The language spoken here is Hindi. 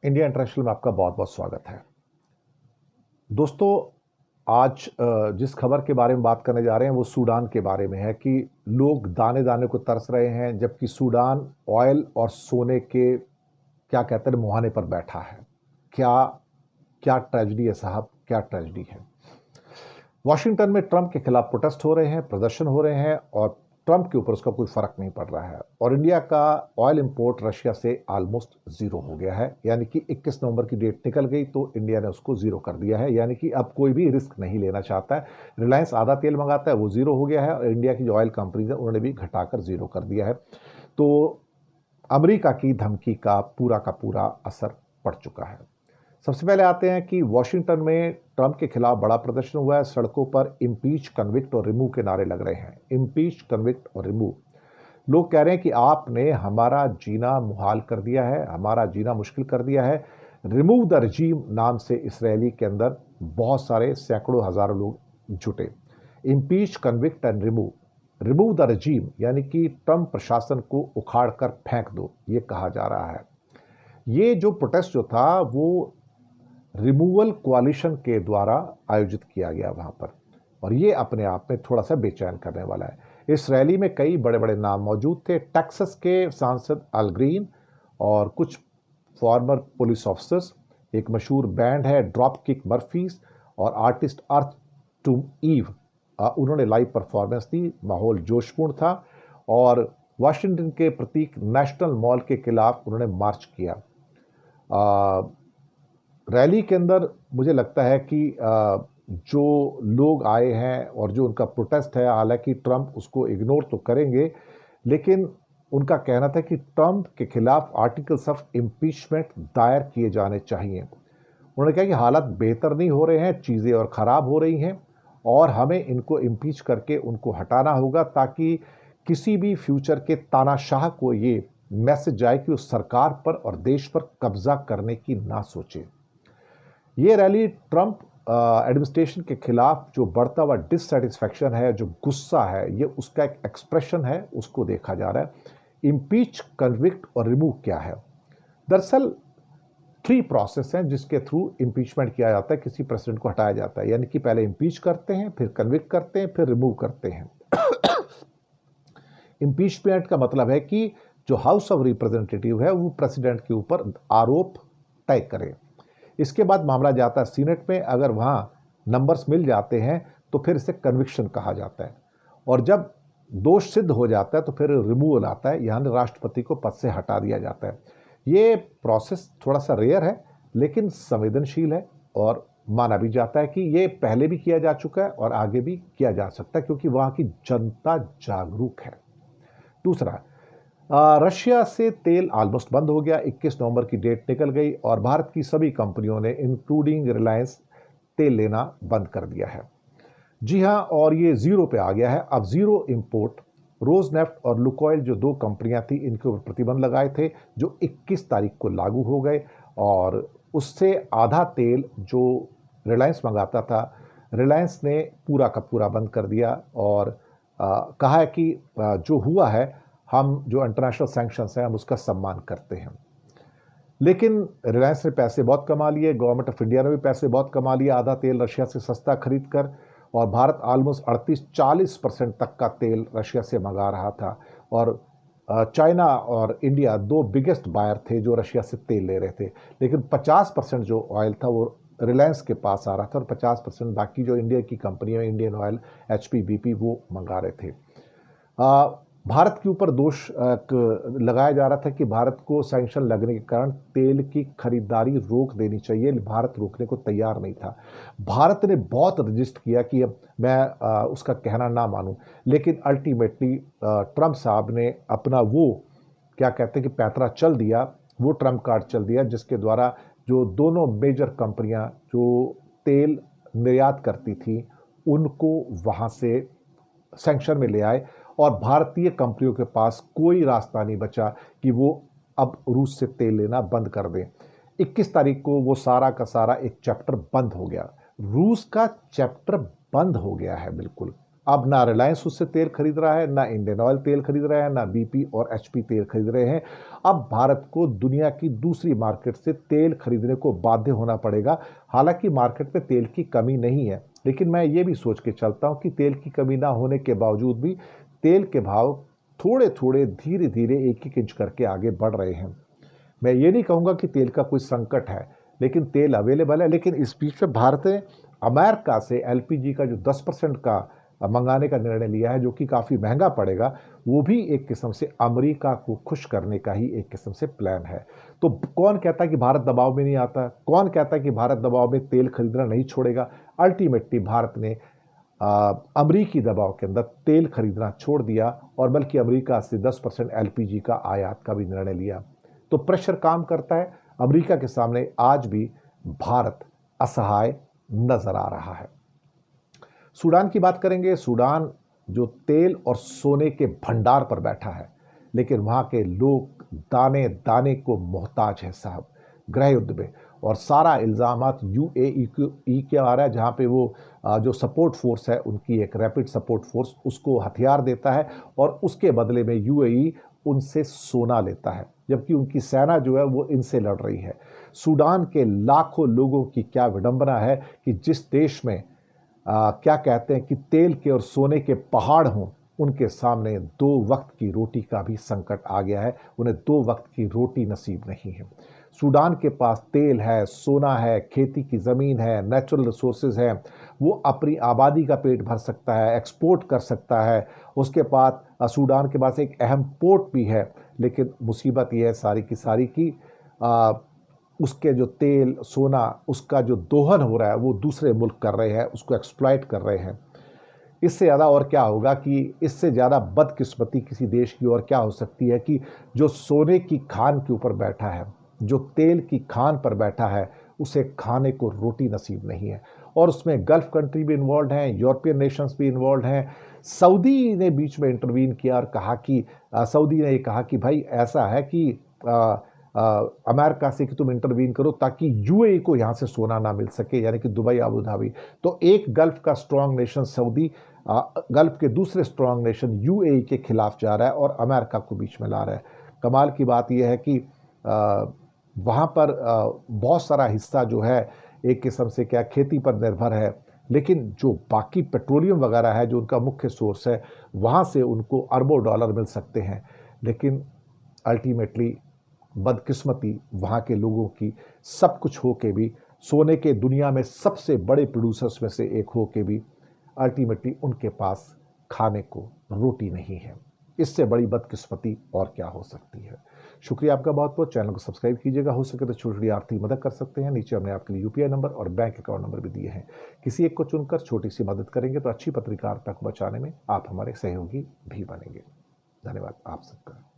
इंडिया इंटरनेशनल में आपका बहुत बहुत स्वागत है। दोस्तों, आज जिस खबर के बारे में बात करने जा रहे हैं वो सूडान के बारे में है कि लोग दाने दाने को तरस रहे हैं, जबकि सूडान ऑयल और सोने के क्या कहते हैं मुहाने पर बैठा है। क्या क्या ट्रेजेडी है साहब, क्या ट्रेजेडी है। वॉशिंगटन में ट्रंप के खिलाफ प्रोटेस्ट हो रहे हैं, प्रदर्शन हो रहे हैं और ट्रंप के ऊपर उसका कोई फर्क नहीं पड़ रहा है। और इंडिया का ऑयल इंपोर्ट रशिया से ऑलमोस्ट जीरो हो गया है, यानी कि 21 नवंबर की डेट निकल गई तो इंडिया ने उसको जीरो कर दिया है, यानी कि अब कोई भी रिस्क नहीं लेना चाहता है। रिलायंस आधा तेल मंगाता है, वो जीरो हो गया है और इंडिया की जो ऑयल कंपनीज है उन्होंने भी घटाकर जीरो कर दिया है। तो अमेरिका की धमकी का पूरा असर पड़ चुका है। सबसे पहले आते हैं कि वॉशिंगटन में ट्रंप के खिलाफ बड़ा प्रदर्शन हुआ है। सड़कों पर इम्पीच, कन्विक्ट और रिमूव के नारे लग रहे हैं। इम्पीच, कन्विक्ट और रिमूव। लोग कह रहे हैं कि आपने हमारा जीना मुहाल कर दिया है, हमारा जीना मुश्किल कर दिया है। रिमूव द रजीम नाम से इसराइली के अंदर बहुत सारे सैकड़ों हजारों लोग जुटे। Impeach, convict and remove. Remove the रजीम यानी कि ट्रंप प्रशासन को उखाड़ कर फेंक दो, ये कहा जा रहा है। ये जो प्रोटेस्ट जो था वो रिमूवल कोalition के द्वारा आयोजित किया गया वहां पर, और ये अपने आप में थोड़ा सा बेचैन करने वाला है। इस रैली में कई बड़े बड़े नाम मौजूद थे। टेक्सास के सांसद अल ग्रीन और कुछ फॉर्मर पुलिस ऑफिसर्स, एक मशहूर बैंड है ड्रॉप किक मर्फीज और आर्टिस्ट अर्थ टू ईव, उन्होंने लाइव परफॉर्मेंस दी। माहौल जोशपूर्ण था और वाशिंगटन के प्रतीक नेशनल मॉल के खिलाफ उन्होंने मार्च किया। रैली के अंदर मुझे लगता है कि जो लोग आए हैं और जो उनका प्रोटेस्ट है, हालांकि ट्रंप उसको इग्नोर तो करेंगे, लेकिन उनका कहना था कि ट्रंप के खिलाफ आर्टिकल्स ऑफ इम्पीचमेंट दायर किए जाने चाहिए। उन्होंने कहा कि हालात बेहतर नहीं हो रहे हैं, चीज़ें और ख़राब हो रही हैं और हमें इनको इम्पीच करके उनको हटाना होगा ताकि किसी भी फ्यूचर के तानाशाह को ये मैसेज जाए कि वो सरकार पर और देश पर कब्जा करने की ना सोचे। ये रैली ट्रंप एडमिनिस्ट्रेशन के खिलाफ जो बढ़ता हुआ डिससेटिस्फैक्शन है, जो गुस्सा है, ये उसका एक एक्सप्रेशन है, उसको देखा जा रहा है। इम्पीच, कन्विक्ट और रिमूव क्या है? दरअसल 3 प्रोसेस हैं जिसके थ्रू इम्पीचमेंट किया जाता है, किसी प्रेसिडेंट को हटाया जाता है। यानी कि पहले इम्पीच करते हैं, फिर कन्विक्ट करते हैं, फिर रिमूव करते हैं। इम्पीचमेंट का मतलब है कि जो हाउस ऑफ रिप्रेजेंटेटिव है वो प्रेसिडेंट के ऊपर आरोप तय करे। इसके बाद मामला जाता है सीनेट में, अगर वहाँ नंबर्स मिल जाते हैं तो फिर इसे कन्विक्शन कहा जाता है, और जब दोष सिद्ध हो जाता है तो फिर रिमूवल आता है, यानी राष्ट्रपति को पद से हटा दिया जाता है। ये प्रोसेस थोड़ा सा रेयर है लेकिन संवेदनशील है और माना भी जाता है कि ये पहले भी किया जा चुका है और आगे भी किया जा सकता है क्योंकि वहाँ की जनता जागरूक है। दूसरा, रशिया से तेल ऑलमोस्ट बंद हो गया। 21 नवंबर की डेट निकल गई और भारत की सभी कंपनियों ने इंक्लूडिंग रिलायंस तेल लेना बंद कर दिया है। जी हाँ, और ये जीरो पे आ गया है। अब जीरो इंपोर्ट। रोजनेफ्ट और लुकोइल जो 2 कंपनियां थी, इनके ऊपर प्रतिबंध लगाए थे जो 21 तारीख को लागू हो गए, और उससे आधा तेल जो रिलायंस मंगाता था, रिलायंस ने पूरा का पूरा बंद कर दिया और कहा है कि जो हुआ है, हम जो इंटरनेशनल सैंक्शंस हैं हम उसका सम्मान करते हैं। लेकिन रिलायंस ने पैसे बहुत कमा लिए, गवर्नमेंट ऑफ इंडिया ने भी पैसे बहुत कमा लिए आधा तेल रशिया से सस्ता खरीद कर, और भारत ऑलमोस्ट 38-40% तक का तेल रशिया से मंगा रहा था। और चाइना और इंडिया 2 बिगेस्ट बायर थे जो रशिया से तेल ले रहे थे, लेकिन 50% जो ऑयल था वो रिलायंस के पास आ रहा था और 50% बाकी जो इंडिया की कंपनियां, इंडियन ऑयल, HP, BP, वो मंगा रहे थे। भारत के ऊपर दोष लगाया जा रहा था कि भारत को सैंक्शन लगने के कारण तेल की खरीदारी रोक देनी चाहिए। भारत रोकने को तैयार नहीं था। भारत ने बहुत रजिस्ट किया कि अब मैं उसका कहना ना मानूं, लेकिन अल्टीमेटली ट्रंप साहब ने अपना वो क्या कहते हैं कि पैतरा चल दिया, वो ट्रंप कार्ड चल दिया, जिसके द्वारा जो दोनों मेजर कंपनियां जो तेल निर्यात करती थी उनको वहाँ से सैंक्शन में ले आए और भारतीय कंपनियों के पास कोई रास्ता नहीं बचा कि वो अब रूस से तेल लेना बंद कर दें। 21 तारीख को वो सारा का सारा एक चैप्टर बंद हो गया। रूस का चैप्टर बंद हो गया है बिल्कुल। अब ना रिलायंस उससे तेल खरीद रहा है, ना इंडियन ऑयल तेल खरीद रहा है, ना BP और HP तेल खरीद रहे हैं। अब भारत को दुनिया की दूसरी मार्केट से तेल खरीदने को बाध्य होना पड़ेगा। हालांकि मार्केट में तेल की कमी नहीं है, लेकिन मैं ये भी सोच के चलता हूँ कि तेल की कमी ना होने के बावजूद भी तेल के भाव थोड़े थोड़े धीरे धीरे एक एक इंच करके आगे बढ़ रहे हैं। मैं ये नहीं कहूँगा कि तेल का कोई संकट है, लेकिन तेल अवेलेबल है। लेकिन इस बीच में भारत ने अमेरिका से LPG का जो 10% का मंगाने का निर्णय लिया है, जो कि काफ़ी महंगा पड़ेगा, वो भी एक किस्म से अमेरिका को खुश करने का ही एक किस्म से प्लान है। तो कौन कहता है कि भारत दबाव में नहीं आता? कौन कहता है कि भारत दबाव में तेल खरीदना नहीं छोड़ेगा? अल्टीमेटली भारत ने अमरीकी दबाव के अंदर तेल खरीदना छोड़ दिया और बल्कि अमेरिका से 10% LPG का आयात का भी निर्णय लिया। तो प्रेशर काम करता है। अमेरिका के सामने आज भी भारत असहाय नजर आ रहा है। सूडान की बात करेंगे। सूडान जो तेल और सोने के भंडार पर बैठा है, लेकिन वहाँ के लोग दाने दाने को मोहताज है साहब, गृह युद्ध में। और सारा इल्ज़ामात UAE के आ रहा है, जहाँ पे वो जो सपोर्ट फोर्स है उनकी, एक रैपिड सपोर्ट फोर्स, उसको हथियार देता है और उसके बदले में UAE उनसे सोना लेता है, जबकि उनकी सेना जो है वो इनसे लड़ रही है। सूडान के लाखों लोगों की क्या विडंबना है कि जिस देश में क्या कहते हैं कि तेल के और सोने के पहाड़ हों, उनके सामने 2 वक्त की रोटी का भी संकट आ गया है। उन्हें 2 वक्त की रोटी नसीब नहीं है। सूडान के पास तेल है, सोना है, खेती की ज़मीन है, नेचुरल रिसोर्सेज है, वो अपनी आबादी का पेट भर सकता है, एक्सपोर्ट कर सकता है। उसके बाद सूडान के पास एक अहम पोर्ट भी है, लेकिन मुसीबत यह है सारी की सारी की उसके जो तेल सोना उसका जो दोहन हो रहा है वो दूसरे मुल्क कर रहे हैं, उसको एक्सप्लॉइट कर रहे हैं। इससे ज़्यादा और क्या होगा कि इससे ज़्यादा बदकिस्मती किसी देश की और क्या हो सकती है कि जो सोने की खान के ऊपर बैठा है, जो तेल की खान पर बैठा है, उसे खाने को रोटी नसीब नहीं है। और उसमें गल्फ कंट्री भी इन्वॉल्व हैं, यूरोपियन नेशंस भी इन्वॉल्व हैं। सऊदी ने बीच में इंटरवीन किया और कहा कि सऊदी ने ये कहा कि भाई ऐसा है कि अमेरिका से कि तुम इंटरवीन करो ताकि UAE को यहाँ से सोना ना मिल सके, यानी कि दुबई, अबू धाबी। तो एक गल्फ का स्ट्रॉन्ग नेशन सऊदी गल्फ के दूसरे स्ट्रॉन्ग नेशन UAE के खिलाफ जा रहा है और अमेरिका को बीच में ला रहा है। कमाल की बात यह है कि वहाँ पर बहुत सारा हिस्सा जो है एक किस्म से क्या खेती पर निर्भर है, लेकिन जो बाकी पेट्रोलियम वगैरह है जो उनका मुख्य सोर्स है, वहाँ से उनको अरबों डॉलर मिल सकते हैं। लेकिन अल्टीमेटली बदकिस्मती वहाँ के लोगों की, सब कुछ हो के भी, सोने के दुनिया में सबसे बड़े प्रोड्यूसर्स में से एक हो के भी, अल्टीमेटली उनके पास खाने को रोटी नहीं है। इससे बड़ी बदकिस्मती और क्या हो सकती है। शुक्रिया आपका बहुत बहुत। चैनल को सब्सक्राइब कीजिएगा। हो सके तो छोटी छोटी आर्थिक मदद कर सकते हैं। नीचे हमने आपके लिए UPI नंबर और बैंक अकाउंट नंबर भी दिए हैं। किसी एक को चुनकर छोटी सी मदद करेंगे तो अच्छी पत्रकारिता को बचाने में आप हमारे सहयोगी भी बनेंगे। धन्यवाद आप सबका।